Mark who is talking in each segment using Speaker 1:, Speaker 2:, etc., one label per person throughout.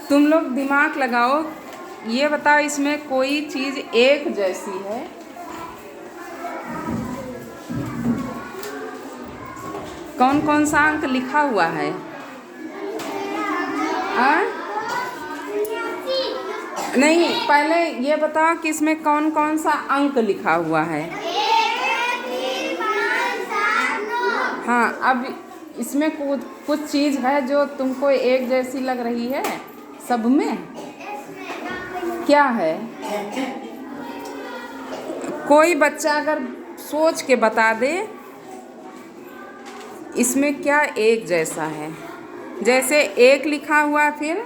Speaker 1: तुम लोग दिमाग लगाओ, ये बताओ इसमें कोई चीज़ एक जैसी है? कौन कौन सा अंक लिखा हुआ है? हाँ? नहीं, पहले ये बताओ कि इसमें कौन कौन सा अंक लिखा हुआ है? हाँ, अब इसमें कुछ चीज़ है जो तुमको एक जैसी लग रही है सब में। क्या है? कोई बच्चा अगर सोच के बता दे इसमें क्या एक जैसा है। जैसे एक लिखा हुआ, फिर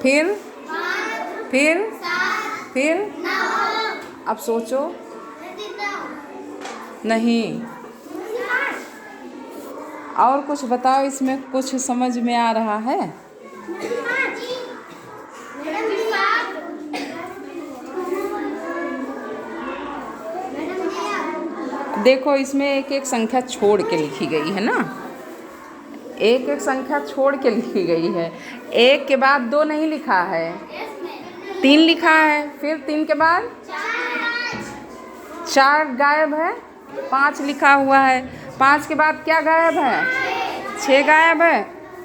Speaker 1: फिर फिर फिर अब सोचो। नहीं, और कुछ बताओ, इसमें कुछ समझ में आ रहा है? देखो, इसमें एक एक संख्या छोड़ के लिखी गई है ना, एक एक संख्या छोड़ के लिखी गई है। एक के बाद दो नहीं लिखा है, तीन लिखा है, फिर तीन के बाद चार गायब है, पाँच लिखा हुआ है, पाँच के बाद क्या गायब है? छः गायब है,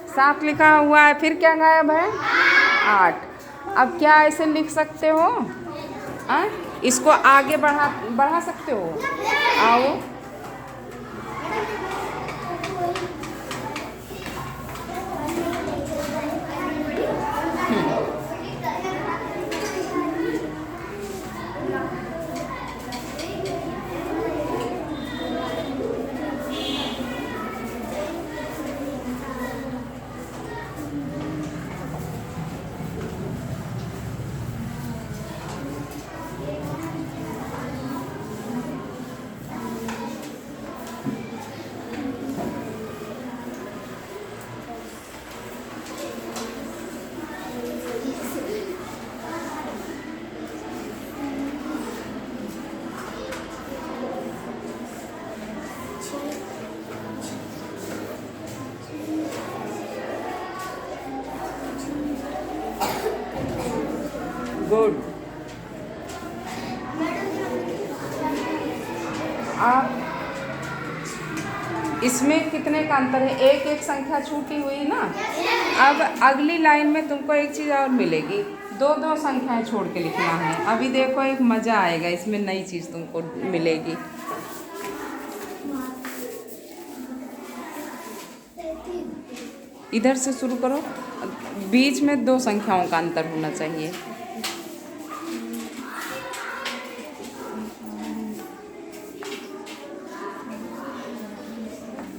Speaker 1: सात लिखा हुआ है, फिर क्या गायब है? आठ। अब क्या ऐसे लिख सकते हो? इसको आगे बढ़ा सकते हो? आओ। गुड। आप इसमें कितने का अंतर है? एक एक संख्या छूटी हुई ना। अब अगली लाइन में तुमको एक चीज़ और मिलेगी, दो दो संख्याएं छोड़ के लिखना है। अभी देखो, एक मज़ा आएगा, इसमें नई चीज़ तुमको मिलेगी। इधर से शुरू करो, बीच में दो संख्याओं का अंतर होना चाहिए।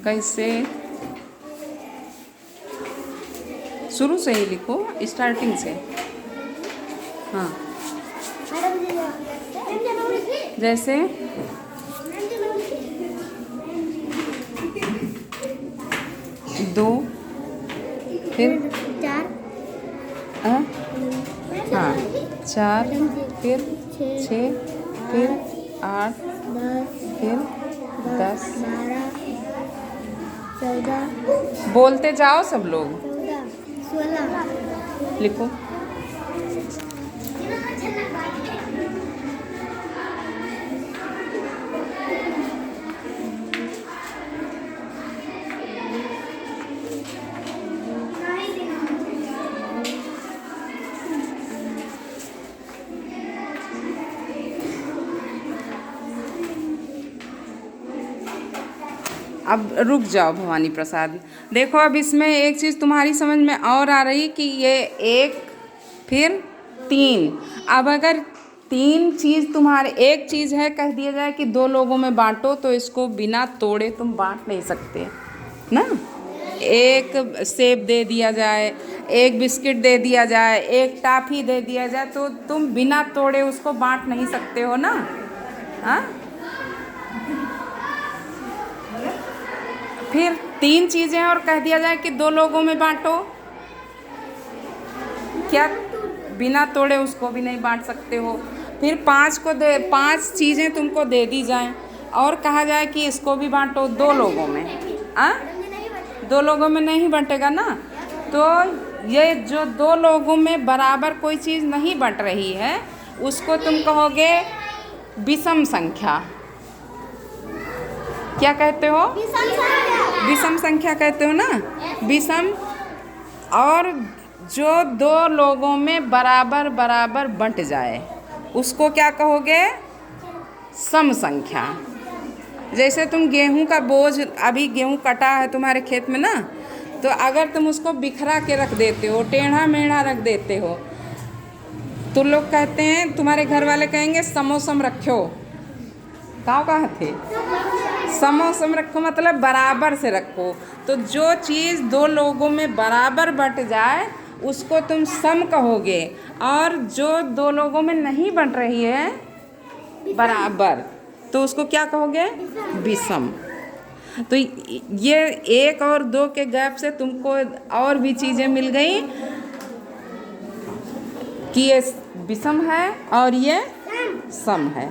Speaker 1: कैसे? शुरू से ही लिखो, स्टार्टिंग से। हाँ, जैसे दो, फिर चार, हाँ चार, फिर छः, फिर आठ, फिर 10। 14। बोलते जाओ सब लोग। 14, 16 लिखो। अब रुक जाओ भवानी प्रसाद। देखो, अब इसमें एक चीज़ तुम्हारी समझ में और आ रही कि ये एक, फिर तीन। अब अगर तीन चीज़ तुम्हारे, एक चीज़ है, कह दिया जाए कि दो लोगों में बांटो, तो इसको बिना तोड़े तुम बांट नहीं सकते ना। एक सेब दे दिया जाए, एक बिस्किट दे दिया जाए, एक टॉफ़ी दे दिया जाए, तो तुम बिना तोड़े उसको बांट नहीं सकते हो ना। हाँ, फिर तीन चीज़ें और कह दिया जाए कि दो लोगों में बांटो, क्या बिना तोड़े उसको भी नहीं बांट सकते हो। फिर पांच चीज़ें तुमको दे दी जाएं और कहा जाए कि इसको भी बांटो दो लोगों में। दो लोगों में नहीं बंटेगा ना। तो ये जो दो लोगों में बराबर कोई चीज़ नहीं बँट रही है उसको तुम कहोगे विषम संख्या। क्या कहते हो? विषम संख्या कहते हो ना। विषम, और जो दो लोगों में बराबर बराबर बँट जाए उसको क्या कहोगे? सम संख्या। जैसे तुम गेहूं का बोझ, अभी गेहूं कटा है तुम्हारे खेत में ना, तो अगर तुम उसको बिखरा के रख देते हो, टेढ़ा मेढ़ा रख देते हो, तो लोग कहते हैं, तुम्हारे घर वाले कहेंगे समोसम रखो। कहाँ थे? समोसम रखो मतलब बराबर से रखो। तो जो चीज़ दो लोगों में बराबर बँट जाए उसको तुम सम कहोगे, और जो दो लोगों में नहीं बँट रही है बराबर तो उसको क्या कहोगे? विषम। तो ये 1 और 2 के गैप से तुमको और भी चीज़ें मिल गई कि ये विषम है और ये सम है।